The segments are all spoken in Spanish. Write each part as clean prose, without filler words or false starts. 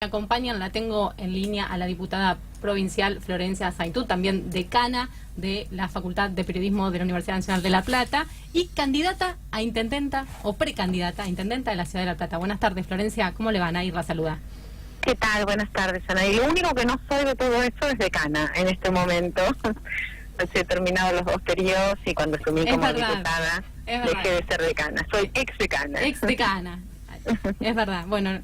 Me acompañan, la tengo en línea a la diputada provincial Florencia Zaitú, también decana de la Facultad de Periodismo de la Universidad Nacional de La Plata y candidata a intendenta o precandidata a intendenta de la Ciudad de La Plata. Buenas tardes, Florencia, ¿cómo le van a ir? La saluda. ¿Qué tal? Buenas tardes, Ana. Y lo único que no soy de todo eso es decana en este momento. Pues he terminado los 2 periodos y cuando asumí como diputada dejé de ser decana. Soy ex decana. Ex decana. Es verdad. Bueno,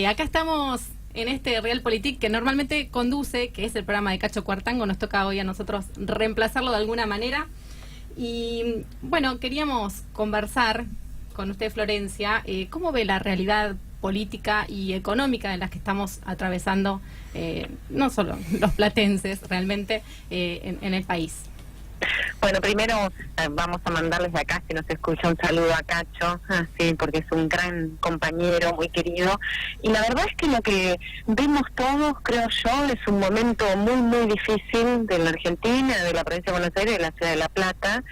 acá estamos en este Realpolitik que normalmente conduce, que es el programa de Cacho Cuartango. Nos toca hoy a nosotros reemplazarlo de alguna manera. Y bueno, queríamos conversar con usted, Florencia, cómo ve la realidad política y económica de las que estamos atravesando, no solo los platenses, realmente, en el país. Bueno, primero vamos a mandarles de acá, si nos escucha, un saludo a Cacho, sí, porque es un gran compañero, muy querido. Y la verdad es que lo que vemos todos, creo yo, es un momento muy, muy difícil de la Argentina, de la provincia de Buenos Aires y de la Ciudad de La Plata,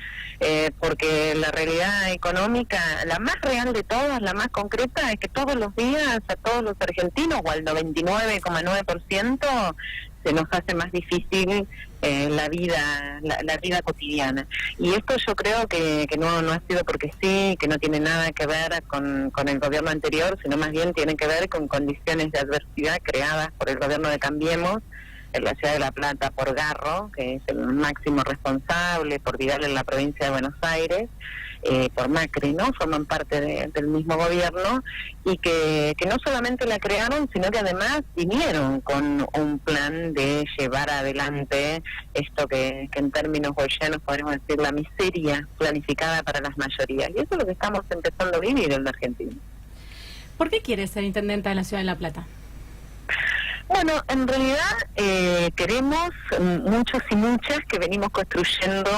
porque la realidad económica, la más real de todas, la más concreta, es que todos los días a todos los argentinos, o al 99,9%, se nos hace más difícil la vida cotidiana. Y esto yo creo que no ha sido porque sí, que no tiene nada que ver con el gobierno anterior, sino más bien tiene que ver con condiciones de adversidad creadas por el gobierno de Cambiemos en la Ciudad de La Plata por Garro, que es el máximo responsable, por Vidal en la provincia de Buenos Aires, por Macri, ¿no? Forman parte del mismo gobierno y que no solamente la crearon, sino que además vinieron con un plan de llevar adelante esto que en términos goyanos podemos decir la miseria planificada para las mayorías. Y eso es lo que estamos empezando a vivir en la Argentina. ¿Por qué quiere ser intendenta de la Ciudad de La Plata? Bueno, en realidad queremos muchos y muchas que venimos construyendo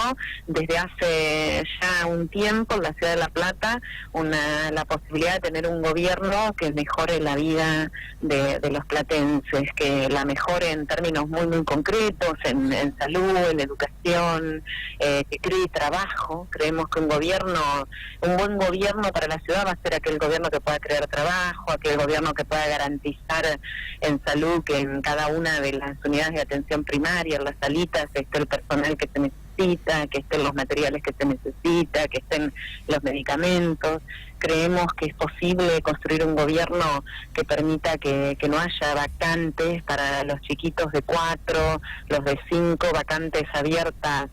desde hace ya un tiempo en la Ciudad de La Plata la posibilidad de tener un gobierno que mejore la vida de los platenses, que la mejore en términos muy, muy concretos, en salud, en educación, que cree trabajo. Creemos que un buen gobierno para la ciudad va a ser aquel gobierno que pueda crear trabajo, aquel gobierno que pueda garantizar en salud que en cada una de las unidades de atención primaria, en las salitas, esté el personal que se necesita, que estén los materiales que se necesita, que estén los medicamentos. Creemos que es posible construir un gobierno que permita que no haya vacantes para los chiquitos de 4, los de 5, vacantes abiertas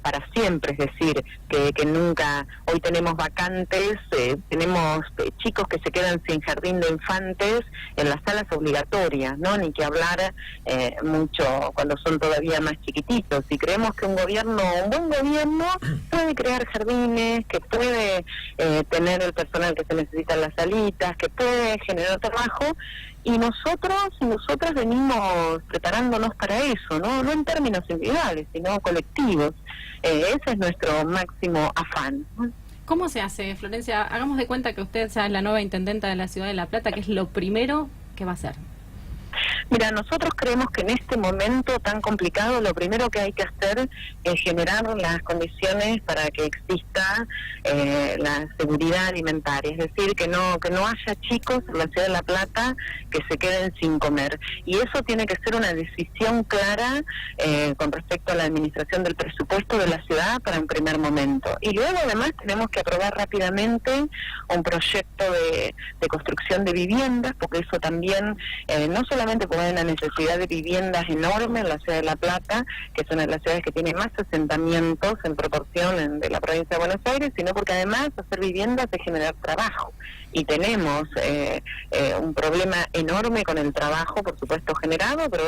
para siempre, es decir, que nunca, hoy tenemos vacantes, tenemos chicos que se quedan sin jardín de infantes en las salas obligatorias, ¿no? Ni que hablar mucho cuando son todavía más chiquititos. Y creemos que un buen gobierno puede crear jardines, que puede tener el personal que se necesita en las salitas, que puede generar trabajo, y nosotros y nosotras venimos preparándonos para eso, no en términos individuales, sino colectivos. Ese es nuestro máximo afán. ¿Cómo se hace, Florencia? Hagamos de cuenta que usted ya es la nueva intendenta de la Ciudad de La Plata, ¿qué es lo primero que va a hacer? Mira, nosotros creemos que en este momento tan complicado lo primero que hay que hacer es generar las condiciones para que exista la seguridad alimentaria, es decir, que no haya chicos en la Ciudad de La Plata que se queden sin comer. Y eso tiene que ser una decisión clara con respecto a la administración del presupuesto de la ciudad para un primer momento. Y luego además tenemos que aprobar rápidamente un proyecto de construcción de viviendas, porque eso también no solamente por una necesidad de viviendas enorme en la Ciudad de La Plata, que es una de las ciudades que tiene más asentamientos en proporción de la provincia de Buenos Aires, sino porque además hacer viviendas es generar trabajo. Y tenemos un problema enorme con el trabajo, por supuesto, generado, pero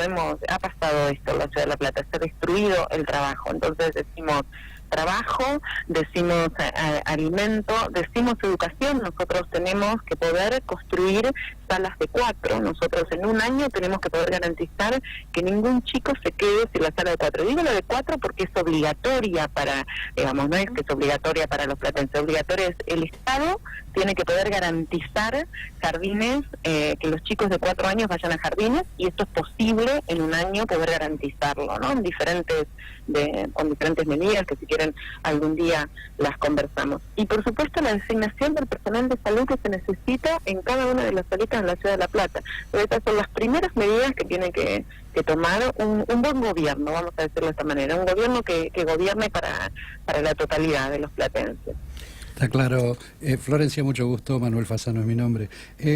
ha pasado esto en la Ciudad de La Plata, se ha destruido el trabajo. Entonces decimos trabajo, decimos alimento, decimos educación. Nosotros tenemos que poder construir salas de 4. Nosotros en un año tenemos que poder garantizar que ningún chico se quede sin la sala de 4. Digo la de 4 porque es obligatoria para, digamos, no es que es obligatoria para los platenses, obligatoria es el Estado tiene que poder garantizar jardines, que los chicos de 4 años vayan a jardines, y esto es posible en un año poder garantizarlo, ¿no? Con diferentes medidas que si quieren algún día las conversamos. Y por supuesto la designación del personal de salud que se necesita en cada una de las salitas en la ciudad de La Plata. Pero estas son las primeras medidas que tiene que tomar un buen gobierno, vamos a decirlo de esta manera, un gobierno que gobierne para la totalidad de los platenses. Está claro. Florencia, mucho gusto. Manuel Fasano es mi nombre.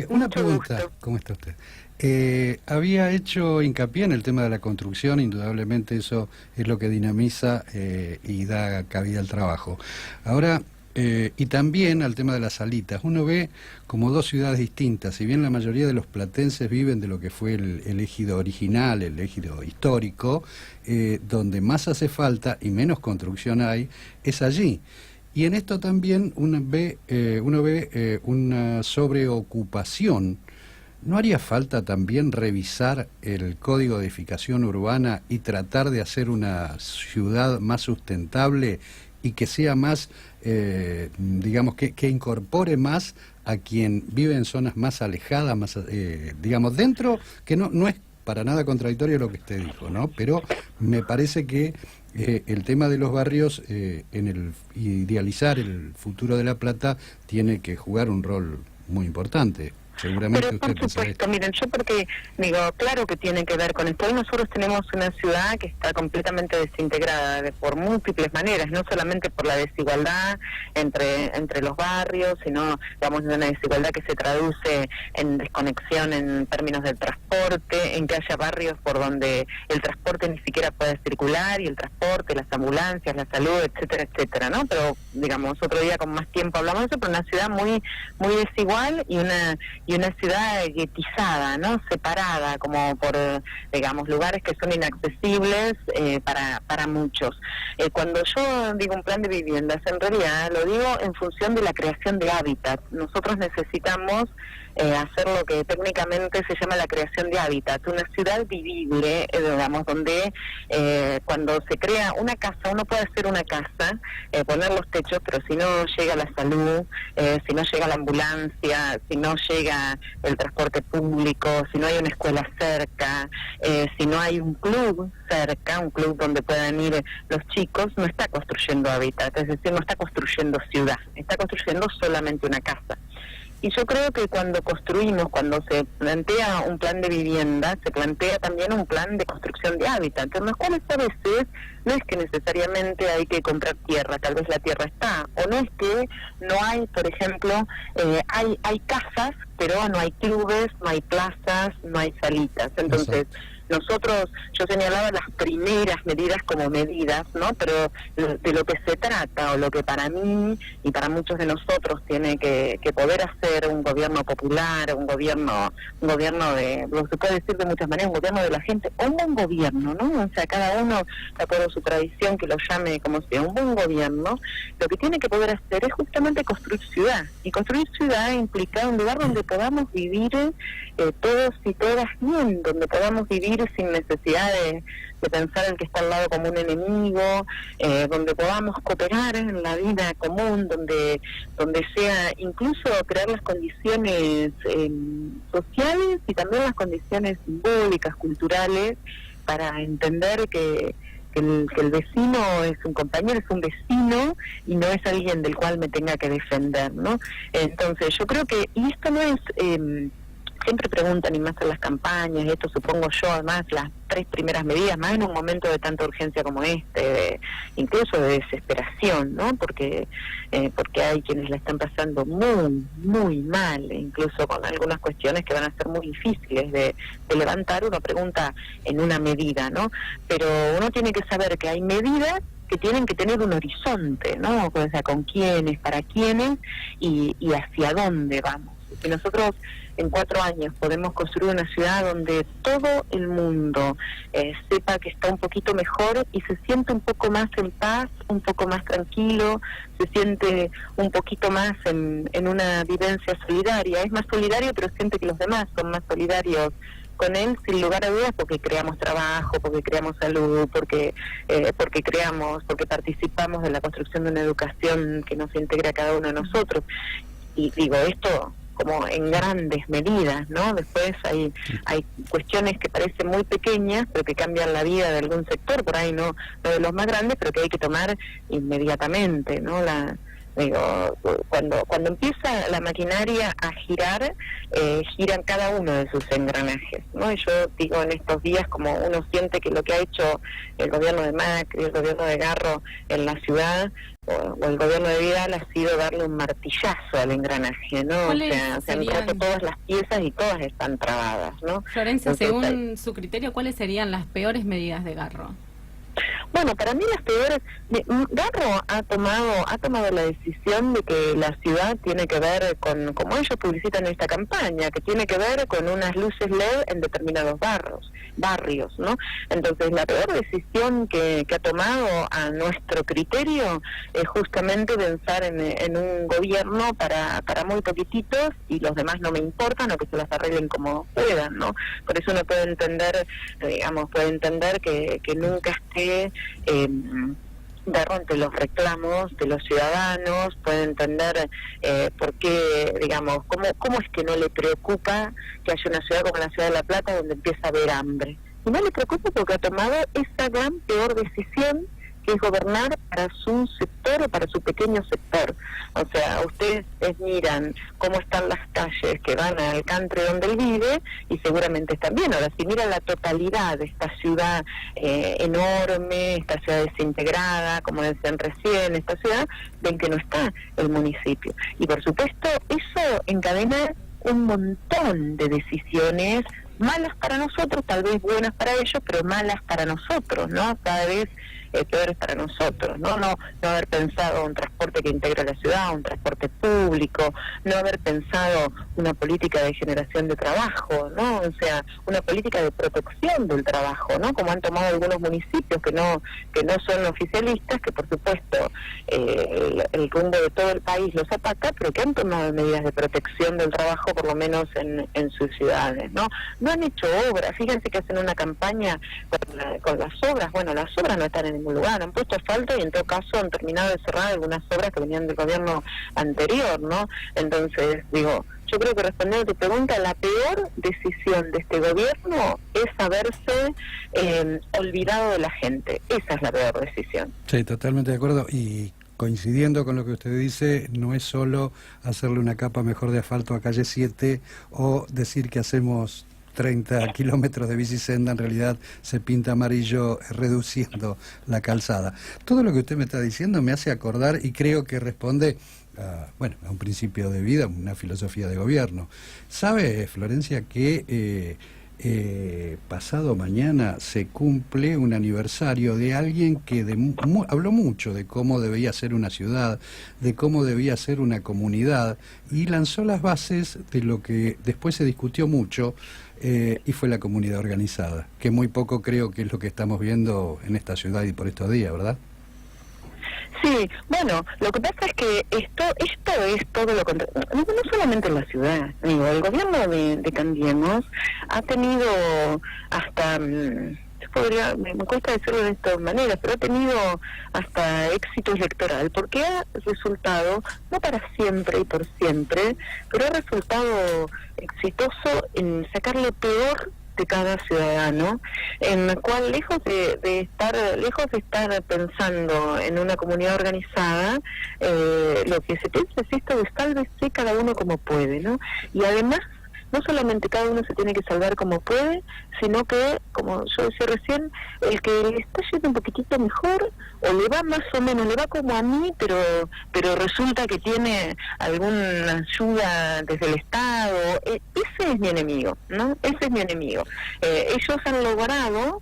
Una pregunta. Gusto. ¿Cómo está usted? Había hecho hincapié en el tema de la construcción, indudablemente eso es lo que dinamiza y da cabida al trabajo. Ahora, y también al tema de las salitas, uno ve como dos ciudades distintas, si bien la mayoría de los platenses viven de lo que fue el ejido original, el ejido histórico, donde más hace falta y menos construcción hay, es allí. Y en esto también uno ve una sobreocupación. ¿No haría falta también revisar el Código de Edificación Urbana y tratar de hacer una ciudad más sustentable y que sea más, digamos, que incorpore más a quien vive en zonas más alejadas, más, digamos, dentro, que no es para nada contradictorio lo que usted dijo, ¿no? Pero me parece que el tema de los barrios, en el idealizar el futuro de La Plata, tiene que jugar un rol muy importante. Seguramente Pero por supuesto, miren, yo porque digo, claro que tiene que ver con esto. Hoy nosotros tenemos una ciudad que está completamente desintegrada por múltiples maneras, no solamente por la desigualdad entre los barrios, sino, digamos, una desigualdad que se traduce en desconexión en términos del transporte, en que haya barrios por donde el transporte ni siquiera puede circular, y el transporte, las ambulancias, la salud, etcétera, etcétera, ¿no? Pero, digamos, otro día con más tiempo hablamos de eso, pero una ciudad muy desigual y una ciudad guetizada, ¿no? Separada, como por, digamos, lugares que son inaccesibles para muchos. Cuando yo digo un plan de viviendas, en realidad lo digo en función de la creación de hábitat. Nosotros necesitamos hacer lo que técnicamente se llama la creación de hábitat, una ciudad vivible, digamos, donde cuando se crea una casa, uno puede hacer una casa, poner los techos, pero si no llega la salud, si no llega la ambulancia, si no llega el transporte público, si no hay una escuela cerca, si no hay un club cerca, un club donde puedan ir los chicos, no está construyendo hábitat, es decir, no está construyendo ciudad, está construyendo solamente una casa. Y yo creo que cuando construimos, cuando se plantea un plan de vivienda, se plantea también un plan de construcción de hábitat, en los cuales a veces no es que necesariamente hay que comprar tierra, tal vez la tierra está, o no es que no hay, por ejemplo, hay casas, pero no hay clubes, no hay plazas, no hay salitas. Entonces, nosotros, yo señalaba las primeras medidas como medidas, ¿no? Pero de lo que se trata, o lo que para mí y para muchos de nosotros tiene que poder hacer un gobierno popular, un gobierno de, lo se puede decir de muchas maneras, un gobierno de la gente, o un buen gobierno, ¿no? O sea, cada uno, de acuerdo a su tradición, que lo llame como sea, un buen gobierno, lo que tiene que poder hacer es justamente construir ciudad. Y construir ciudad implica un lugar donde podamos vivir todos y todas bien, donde podamos vivir sin necesidad de pensar el que está al lado como un enemigo, donde podamos cooperar en la vida común, donde sea incluso crear las condiciones sociales y también las condiciones simbólicas, culturales, para entender que el vecino es un compañero, es un vecino y no es alguien del cual me tenga que defender, ¿no? Entonces yo creo que, y esto no es... siempre preguntan, y más en las campañas, y esto supongo yo, además, las 3 primeras medidas, más en un momento de tanta urgencia como este, incluso de desesperación, ¿no? Porque hay quienes la están pasando muy, muy mal, incluso con algunas cuestiones que van a ser muy difíciles de levantar. Uno pregunta en una medida, ¿no? Pero uno tiene que saber que hay medidas que tienen que tener un horizonte, ¿no? O sea, con quiénes, para quiénes y hacia dónde vamos. Si nosotros en 4 años podemos construir una ciudad donde todo el mundo sepa que está un poquito mejor y se siente un poco más en paz, un poco más tranquilo, se siente un poquito más en una vivencia solidaria, es más solidario, pero siente que los demás son más solidarios con él, sin lugar a dudas, porque creamos trabajo, porque creamos salud, porque participamos de la construcción de una educación que nos integra a cada uno de nosotros. Y digo, esto como en grandes medidas, ¿no? Después hay cuestiones que parecen muy pequeñas, pero que cambian la vida de algún sector, por ahí no de los más grandes, pero que hay que tomar inmediatamente, ¿no? Digo, cuando empieza la maquinaria a girar, giran cada uno de sus engranajes, ¿no? Y yo digo, en estos días, como uno siente que lo que ha hecho el gobierno de Macri, el gobierno de Garro en la ciudad, o el gobierno de Vidal, ha sido darle un martillazo al engranaje, ¿no? O sea, se han roto todas las piezas y todas están trabadas, ¿no? Florencia, según su criterio, ¿cuáles serían las peores medidas de Garro? Bueno, para mí las peores... Garro ha tomado la decisión de que la ciudad tiene que ver con, como ellos publicitan esta campaña, que tiene que ver con unas luces LED en determinados barrios, ¿no? Entonces, la peor decisión que ha tomado a nuestro criterio es justamente pensar en un gobierno para muy poquititos y los demás no me importan o que se las arreglen como puedan, ¿no? Por eso uno puede entender, que nunca esté Garro ante los reclamos de los ciudadanos, puede entender por qué, digamos, cómo es que no le preocupa que haya una ciudad como la ciudad de La Plata donde empieza a haber hambre. Y no le preocupa porque ha tomado esa gran peor decisión, que es gobernar para su sector o para su pequeño sector. O sea, ustedes miran cómo están las calles que van al country donde él vive y seguramente están bien. Ahora, si miran la totalidad de esta ciudad enorme, esta ciudad desintegrada, como decían recién, esta ciudad, ven que no está el municipio. Y por supuesto, eso encadena un montón de decisiones malas para nosotros, tal vez buenas para ellos, pero malas para nosotros, ¿no? Cada vez peores para nosotros, ¿no? No haber pensado un transporte que integre la ciudad, un transporte público, no haber pensado una política de generación de trabajo, ¿no? O sea, una política de protección del trabajo, ¿no? Como han tomado algunos municipios que no son oficialistas, que por supuesto el rumbo de todo el país los ataca, pero que han tomado medidas de protección del trabajo, por lo menos en sus ciudades, ¿no? No han hecho obras, fíjense que hacen una campaña con las obras. Bueno, las obras no están en ningún lugar, han puesto asfalto y en todo caso han terminado de cerrar algunas obras que venían del gobierno anterior, ¿no? Entonces, digo, yo creo que respondiendo a tu pregunta, la peor decisión de este gobierno es haberse olvidado de la gente. Esa es la peor decisión. Sí, totalmente de acuerdo. Y coincidiendo con lo que usted dice, no es solo hacerle una capa mejor de asfalto a calle 7 o decir que hacemos 30 kilómetros de bicisenda, en realidad se pinta amarillo reduciendo la calzada. Todo lo que usted me está diciendo me hace acordar y creo que responde a un principio de vida, una filosofía de gobierno. ¿Sabe, Florencia, que pasado mañana se cumple un aniversario de alguien que habló mucho de cómo debía ser una ciudad, de cómo debía ser una comunidad, y lanzó las bases de lo que después se discutió mucho, y fue la comunidad organizada, que muy poco creo que es lo que estamos viendo en esta ciudad y por estos días, ¿verdad? Sí, bueno, lo que pasa es que esto es todo lo contrario, no solamente en la ciudad, digo, el gobierno de Cambiemos ha tenido hasta, me cuesta decirlo de esta manera, pero ha tenido hasta éxito electoral, porque ha resultado, no para siempre y por siempre, pero ha resultado exitoso en sacar lo peor de cada ciudadano, en el cual lejos de estar pensando en una comunidad organizada, lo que se piensa es esto de sálvese cada uno como puede, ¿no? Y además, no solamente cada uno se tiene que salvar como puede, sino que, como yo decía recién, el que le está yendo un poquitito mejor, o le va más o menos, le va como a mí, pero resulta que tiene alguna ayuda desde el Estado, ese es mi enemigo, ¿no? Ese es mi enemigo. Ellos han logrado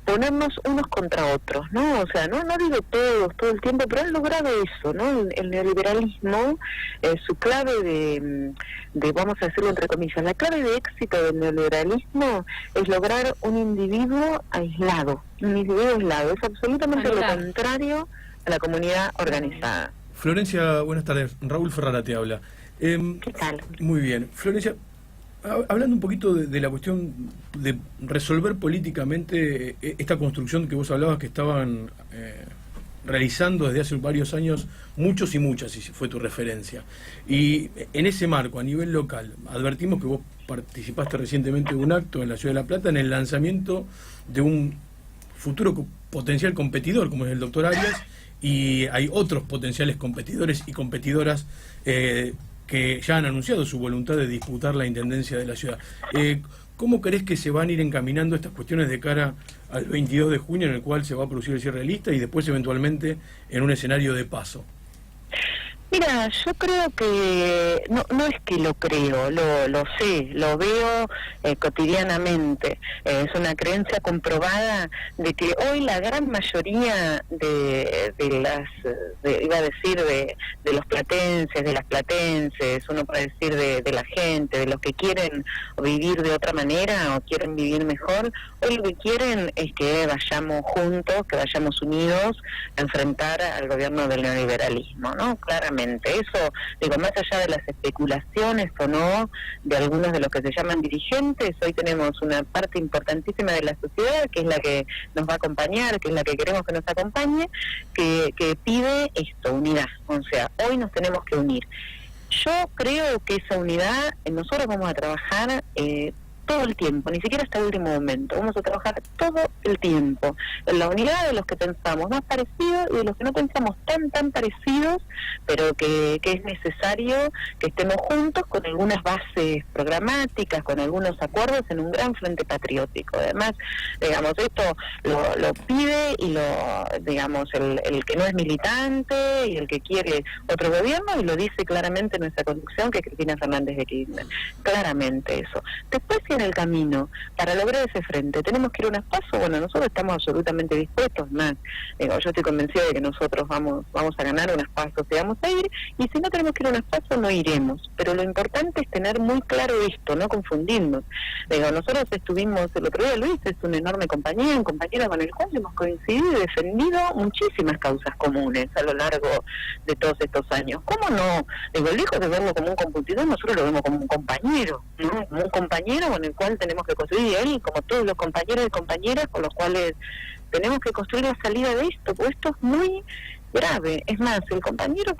ponernos unos contra otros, ¿no? O sea, no digo todos, todo el tiempo, pero han logrado eso, ¿no? El neoliberalismo, su clave de, vamos a decirlo entre comillas, la clave de éxito del neoliberalismo es lograr un individuo aislado, es absolutamente lo contrario a la comunidad organizada. Florencia, buenas tardes, Raúl Ferrara te habla. ¿Qué tal? Muy bien. Florencia, hablando un poquito de la cuestión de resolver políticamente esta construcción que vos hablabas que estaban realizando desde hace varios años muchos y muchas, y fue tu referencia. Y en ese marco, a nivel local, advertimos que vos participaste recientemente de un acto en la Ciudad de La Plata en el lanzamiento de un futuro potencial competidor, como es el doctor Arias, y hay otros potenciales competidores y competidoras que ya han anunciado su voluntad de disputar la intendencia de la ciudad. ¿Cómo crees que se van a ir encaminando estas cuestiones de cara al 22 de junio, en el cual se va a producir el cierre de lista y después eventualmente en un escenario de paso? Mira, yo creo que, no es que lo creo, lo sé, lo veo cotidianamente. Es una creencia comprobada de que hoy la gran mayoría de los platenses, de las platenses, uno puede decir de la gente, de los que quieren vivir de otra manera o quieren vivir mejor, hoy lo que quieren es que vayamos juntos, que vayamos unidos a enfrentar al gobierno del neoliberalismo, ¿no? Claramente. Eso, digo, más allá de las especulaciones o no de algunos de los que se llaman dirigentes, hoy tenemos una parte importantísima de la sociedad que es la que nos va a acompañar, que es la que queremos que nos acompañe, que pide esto, unidad. O sea, hoy nos tenemos que unir. Yo creo que esa unidad, nosotros vamos a trabajar todo el tiempo, ni siquiera hasta el último momento. Vamos a trabajar todo el tiempo en la unidad de los que pensamos más parecidos y de los que no pensamos tan parecidos, pero que es necesario que estemos juntos con algunas bases programáticas, con algunos acuerdos en un gran frente patriótico. Además, digamos, esto lo pide y digamos, el que no es militante y el que quiere otro gobierno, y lo dice claramente nuestra conducción, que es Cristina Fernández de Kirchner. Claramente eso. Después, si en el camino para lograr ese frente tenemos que ir a unas pasos, bueno, nosotros estamos absolutamente dispuestos, más yo estoy convencida de que nosotros vamos a ganar unas pasos y vamos a ir, y si no tenemos que ir a unas pasos no iremos, pero lo importante es tener muy claro esto, no confundirnos. Nosotros estuvimos, el otro día Luis es un enorme compañero, un compañero con el cual hemos coincidido y defendido muchísimas causas comunes a lo largo de todos estos años. ¿Cómo no? Lejos de verlo como un competidor, nosotros lo vemos como un compañero, ¿no? Como un compañero con el cual tenemos que construir, y él, como todos los compañeros y compañeras con los cuales tenemos que construir la salida de esto, porque esto es muy grave. Es más, el compañero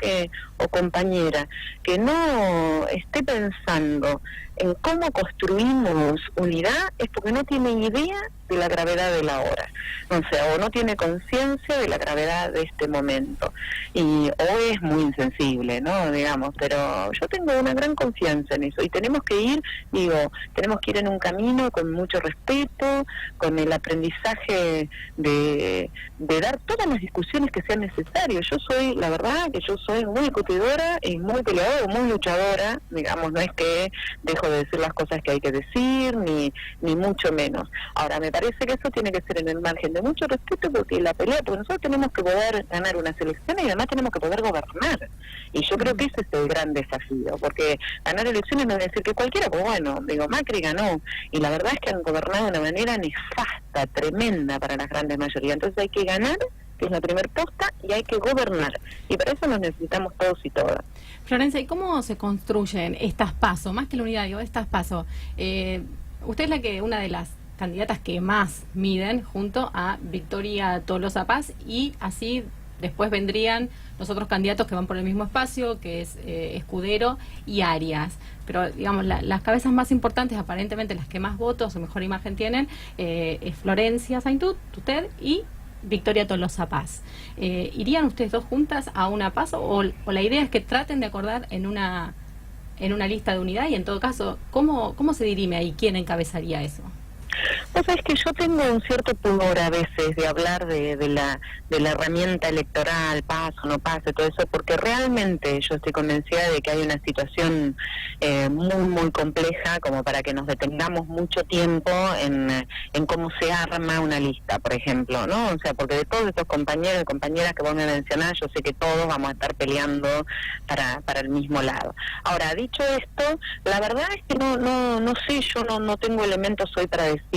o compañera que no esté pensando en cómo construimos unidad es porque no tiene idea de la gravedad de la hora, o sea, o no tiene conciencia de la gravedad de este momento, o es muy insensible, ¿no? Digamos, pero yo tengo una gran confianza en eso, y tenemos que ir en un camino con mucho respeto, con el aprendizaje de dar todas las discusiones que sean necesarias. La verdad que yo soy muy discutidora y muy peleadora, muy luchadora, digamos, no es que dejo de decir las cosas que hay que decir, ni mucho menos. Ahora, me parece que eso tiene que ser en el margen de mucho respeto, porque nosotros tenemos que poder ganar unas elecciones y además tenemos que poder gobernar. Y yo creo que ese es el gran desafío, porque ganar elecciones no es decir que cualquiera, pues bueno, Macri ganó, y la verdad es que han gobernado de una manera nefasta, tremenda para las grandes mayorías. Entonces hay que ganar, que es la primer posta, y hay que gobernar. Y para eso nos necesitamos todos y todas. Florencia, ¿y cómo se construyen estas pasos? Más que la unidad, estas pasos. Usted es una de las candidatas que más miden junto a Victoria Tolosa Paz, y así después vendrían los otros candidatos que van por el mismo espacio, que es Escudero y Arias. Pero, digamos, las cabezas más importantes, aparentemente las que más votos o mejor imagen tienen, es Florencia Saintut, usted, y Victoria Tolosa Paz. ¿Irían ustedes dos juntas a una paso, o la idea es que traten de acordar en una lista de unidad, y en todo caso, ¿cómo se dirime ahí? ¿Quién encabezaría eso? Pues es que yo tengo un cierto pudor a veces de hablar de la herramienta electoral, paso, no pase, todo eso, porque realmente yo estoy convencida de que hay una situación muy compleja como para que nos detengamos mucho tiempo en cómo se arma una lista, por ejemplo, ¿no? O sea, porque de todos estos compañeros y compañeras que vos me mencionás, yo sé que todos vamos a estar peleando para el mismo lado. Ahora, dicho esto, la verdad es que no sé, yo no tengo elementos hoy para decir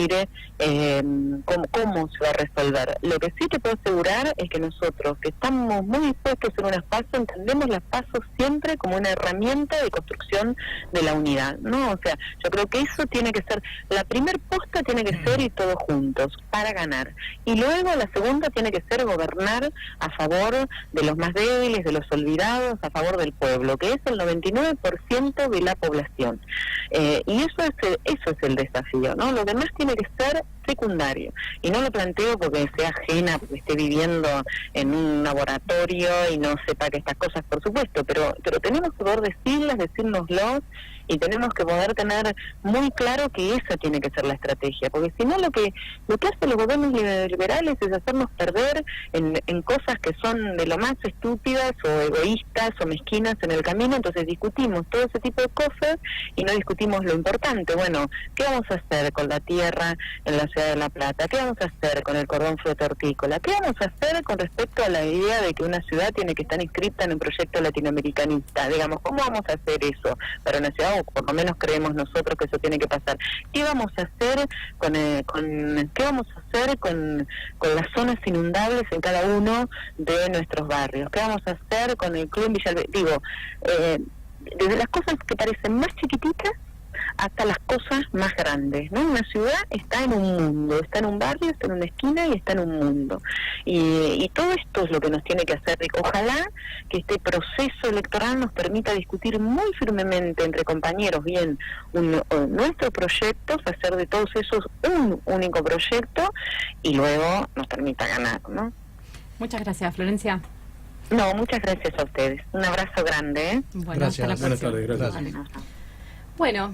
cómo se va a resolver. Lo que sí te puedo asegurar es que nosotros, que estamos muy dispuestos a hacer unas pasos, entendemos las pasos siempre como una herramienta de construcción de la unidad, ¿no? O sea, yo creo que eso tiene que ser, la primer posta tiene que ser ir todos juntos para ganar, y luego la segunda tiene que ser gobernar a favor de los más débiles, de los olvidados, a favor del pueblo, que es el 99% de la población. Y eso es el desafío, ¿no? Lo demás tiene que ser secundario. Y no lo planteo porque sea ajena, porque esté viviendo en un laboratorio y no sepa que estas cosas, por supuesto, pero tenemos que poder decírnoslo, y tenemos que poder tener muy claro que esa tiene que ser la estrategia, porque si no lo que hacen los gobiernos liberales es hacernos perder en cosas que son de lo más estúpidas o egoístas o mezquinas en el camino. Entonces discutimos todo ese tipo de cosas y no discutimos lo importante. Bueno, ¿qué vamos a hacer con la tierra en la ciudad de La Plata? ¿Qué vamos a hacer con el cordón fruto-hortícola? ¿Qué vamos a hacer con respecto a la idea de que una ciudad tiene que estar inscrita en un proyecto latinoamericanista? Digamos, ¿cómo vamos a hacer eso para una ciudad? O por lo menos creemos nosotros que eso tiene que pasar. ¿Qué vamos a hacer con las zonas inundables en cada uno de nuestros barrios? ¿Qué vamos a hacer con el Club Villalbe? Digo, desde las cosas que parecen más chiquititas hasta las cosas más grandes, ¿no? Una ciudad está en un mundo, está en un barrio, está en una esquina y está en un mundo. Y todo esto es lo que nos tiene que hacer. Ojalá que este proceso electoral nos permita discutir muy firmemente entre compañeros bien nuestros proyectos, hacer de todos esos un único proyecto y luego nos permita ganar, ¿no? Muchas gracias, Florencia. No, muchas gracias a ustedes. Un abrazo grande, ¿eh? Bueno, Gracias. hasta la próxima. Buenas tardes, gracias. Bueno,